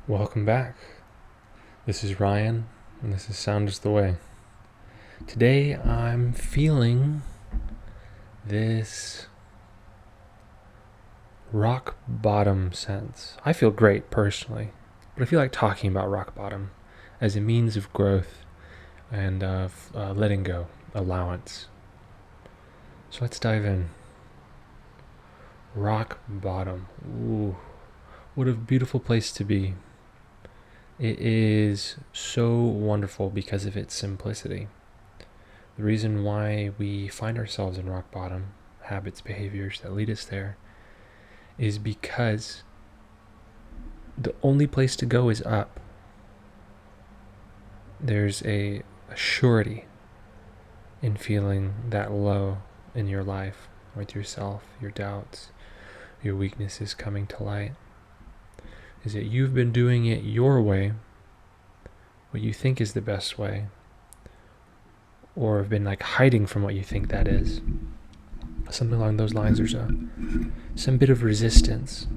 Welcome back. This is Ryan, and this is Sound is the Way. Today I'm feeling this rock bottom sense. I feel great personally, but I feel like talking about rock bottom as a means of growth and of letting go, allowance. So let's dive in. Rock bottom. Ooh, what a beautiful place to be. It is so wonderful because of its simplicity. The reason why we find ourselves in rock bottom, habits, behaviors that lead us there, is because the only place to go is up. There's a surety in feeling that low in your life, with yourself, your doubts, your weaknesses coming to light. Is that you've been doing it your way, what you think is the best way, or have been hiding from what you think that is. Something along those lines. There's some bit of resistance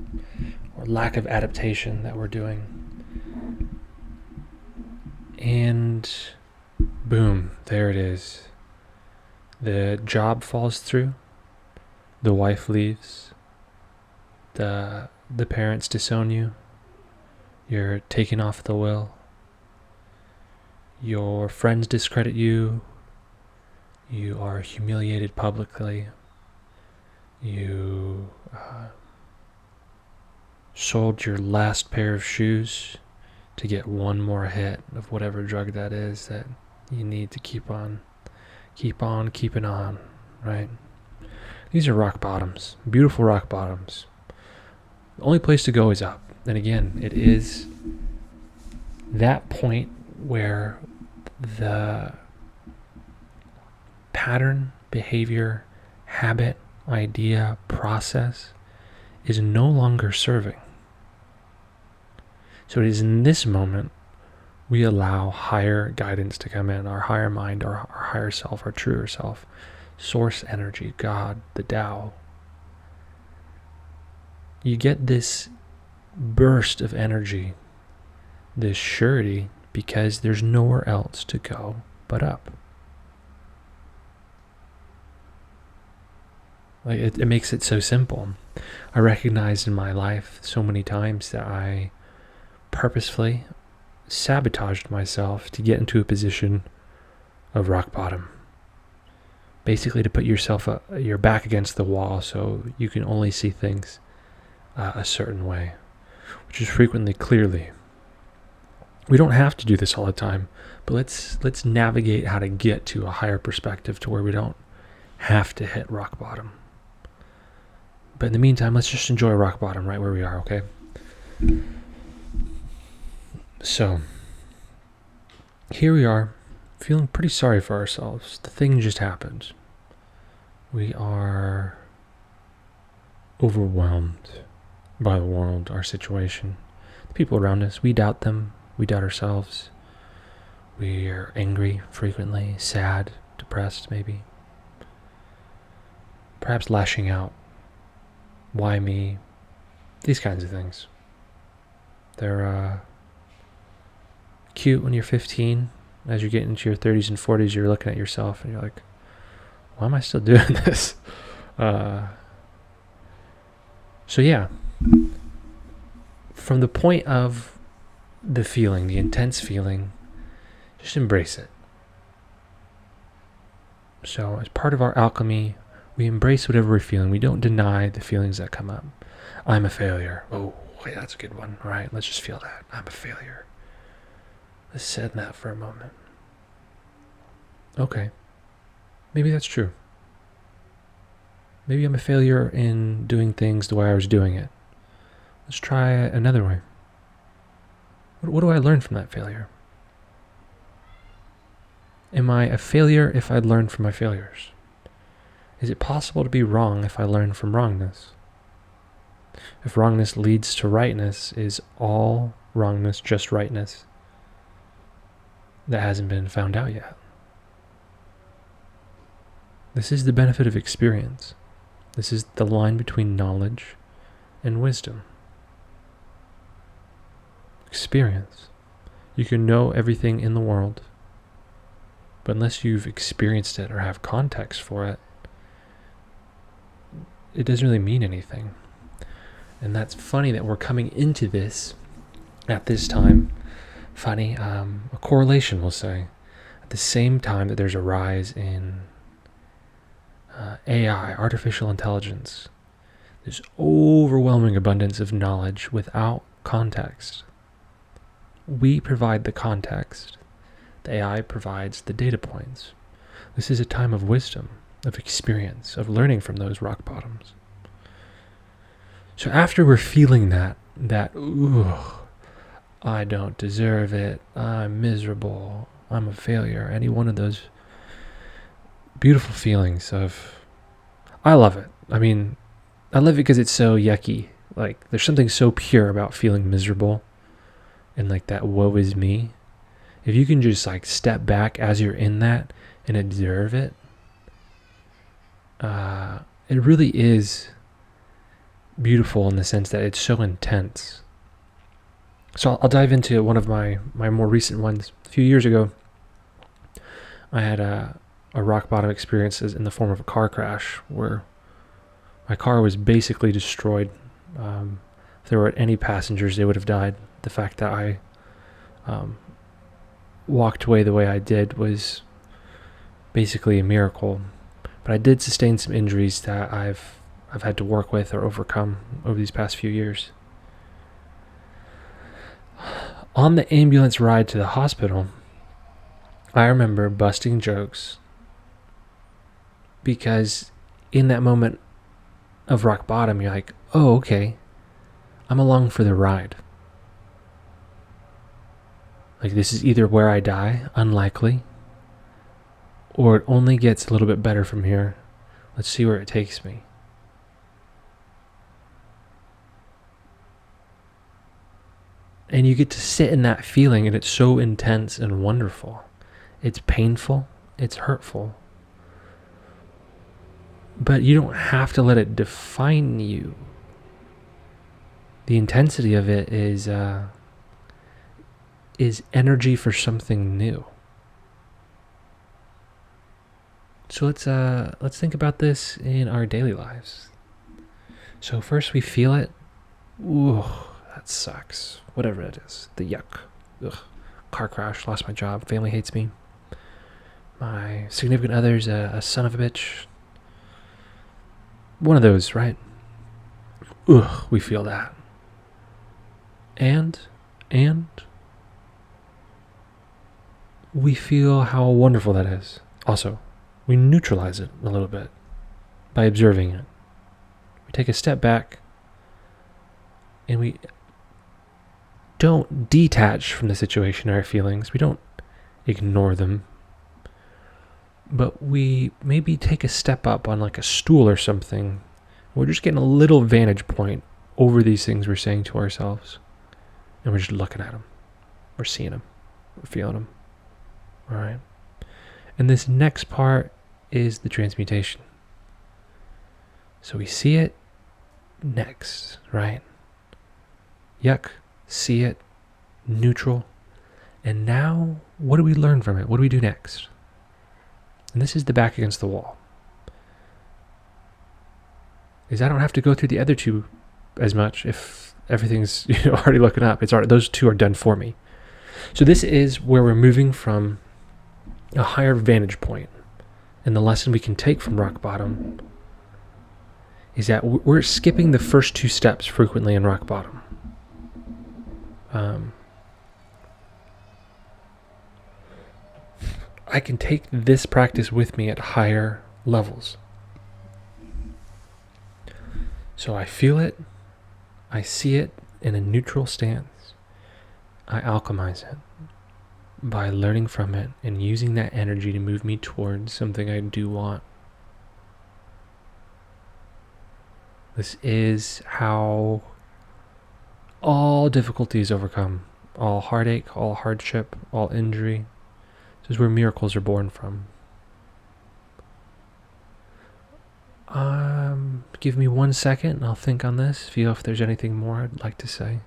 or lack of adaptation that we're doing. And boom, there it is. The job falls through, the wife leaves, the parents disown you, you're taken off the will, your friends discredit you, you are humiliated publicly, you sold your last pair of shoes to get one more hit of whatever drug that is that you need to keep on keeping on, right? These are rock bottoms, beautiful rock bottoms. The only place to go is up. And again, it is that point where the pattern, behavior, habit, idea, process is no longer serving. So it is in this moment we allow higher guidance to come in, our higher mind, our higher self, our truer self, source energy, God, the Tao. You get this burst of energy, this surety, because there's nowhere else to go but up. It makes it so simple. I recognized in my life so many times that I purposefully sabotaged myself to get into a position of rock bottom. Basically to put your back against the wall so you can only see things a certain way, which is frequently clearly. We don't have to do this all the time, but let's navigate how to get to a higher perspective to where we don't have to hit rock bottom. But in the meantime, let's just enjoy rock bottom right where we are, okay? So, here we are, feeling pretty sorry for ourselves. The thing just happened. We are overwhelmed by the world, our situation, the people around us. We doubt them. We doubt ourselves. We are angry frequently, sad, depressed maybe. Perhaps lashing out. Why me? These kinds of things. They're cute when you're 15. As you get into your 30s and 40s, you're looking at yourself and you're like, why am I still doing this? So yeah, from the point of the feeling, the intense feeling, just embrace it. So as part of our alchemy, we embrace whatever we're feeling. We don't deny the feelings that come up. I'm a failure. Oh, yeah, that's a good one. All right, let's just feel that. I'm a failure. Let's sit in that for a moment. Okay, maybe that's true. Maybe I'm a failure in doing things the way I was doing it. Let's try another way. What do I learn from that failure? Am I a failure if I learn from my failures? Is it possible to be wrong if I learn from wrongness? If wrongness leads to rightness, is all wrongness just rightness? That hasn't been found out yet. This is the benefit of experience. This is the line between knowledge and wisdom. experience. You can know everything in the world, but unless you've experienced it or have context for it, it doesn't really mean anything. And that's funny that we're coming into this at this time. Funny, a correlation, we'll say. At the same time that there's a rise in AI, artificial intelligence, there's overwhelming abundance of knowledge without context. We provide the context. The AI provides the data points. This is a time of wisdom, of experience, of learning from those rock bottoms. So after we're feeling that, ooh, I don't deserve it, I'm miserable, I'm a failure, any one of those beautiful feelings of, I love it. I mean, I love it because it's so yucky. Like, there's something so pure about feeling miserable and like that woe is me. If you can just like step back as you're in that and observe it, it really is beautiful in the sense that it's so intense. So I'll dive into one of my more recent ones. A few years ago, I had a rock bottom experience in the form of a car crash where my car was basically destroyed. If there were any passengers, they would have died. The fact that I walked away the way I did was basically a miracle. But I did sustain some injuries that I've had to work with or overcome over these past few years. On the ambulance ride to the hospital, I remember busting jokes because in that moment of rock bottom, you're like, oh, okay, I'm along for the ride. Like, this is either where I die, unlikely, or it only gets a little bit better from here. Let's see where it takes me. And you get to sit in that feeling, and it's so intense and wonderful. It's painful, it's hurtful. But you don't have to let it define you. The intensity of it is energy for something new. So let's think about this in our daily lives. So first we feel it. Ooh, that sucks. Whatever it is, the yuck. Ugh. Car crash, lost my job, family hates me. My significant other's a son of a bitch. One of those, right? Ugh, we feel that. And we feel how wonderful that is. Also, we neutralize it a little bit by observing it. We take a step back and we don't detach from the situation or our feelings. We don't ignore them. But we maybe take a step up on like a stool or something. We're just getting a little vantage point over these things we're saying to ourselves. And we're just looking at them. We're seeing them. We're feeling them. All right. And this next part is the transmutation. So we see it next, right? Yuck. See it. Neutral. And now, what do we learn from it? What do we do next? And this is the back against the wall. Is I don't have to go through the other two as much if everything's already looking up. It's already, those two are done for me. So this is where we're moving from a higher vantage point. And the lesson we can take from rock bottom is that we're skipping the first two steps frequently in rock bottom. I can take this practice with me at higher levels. So I feel it, I see it in a neutral stance. I alchemize it by learning from it and using that energy to move me towards something I do want. This is how all difficulty is overcome, all heartache, all hardship, all injury. This is where miracles are born from. Give me 1 second and I'll think on this, feel if there's anything more I'd like to say.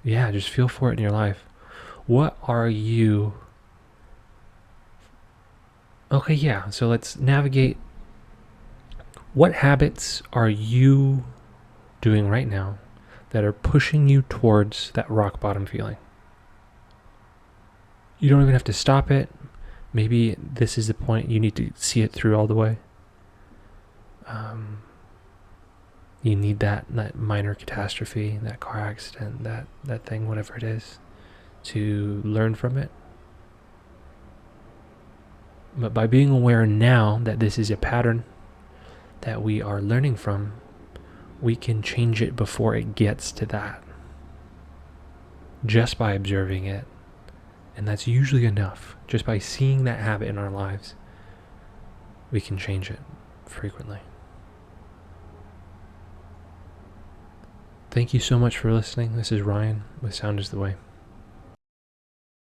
yeah, just feel for it in your life. What are you... Okay, yeah, so let's navigate. What habits are you doing right now that are pushing you towards that rock bottom feeling? You don't even have to stop it. Maybe this is the point you need to see it through all the way. You need that minor catastrophe, that car accident, that thing, whatever it is, to learn from it. But by being aware now that this is a pattern that we are learning from, we can change it before it gets to that. Just by observing it. And that's usually enough. Just by seeing that habit in our lives, we can change it frequently. Thank you so much for listening. This is Ryan with Sound is the Way.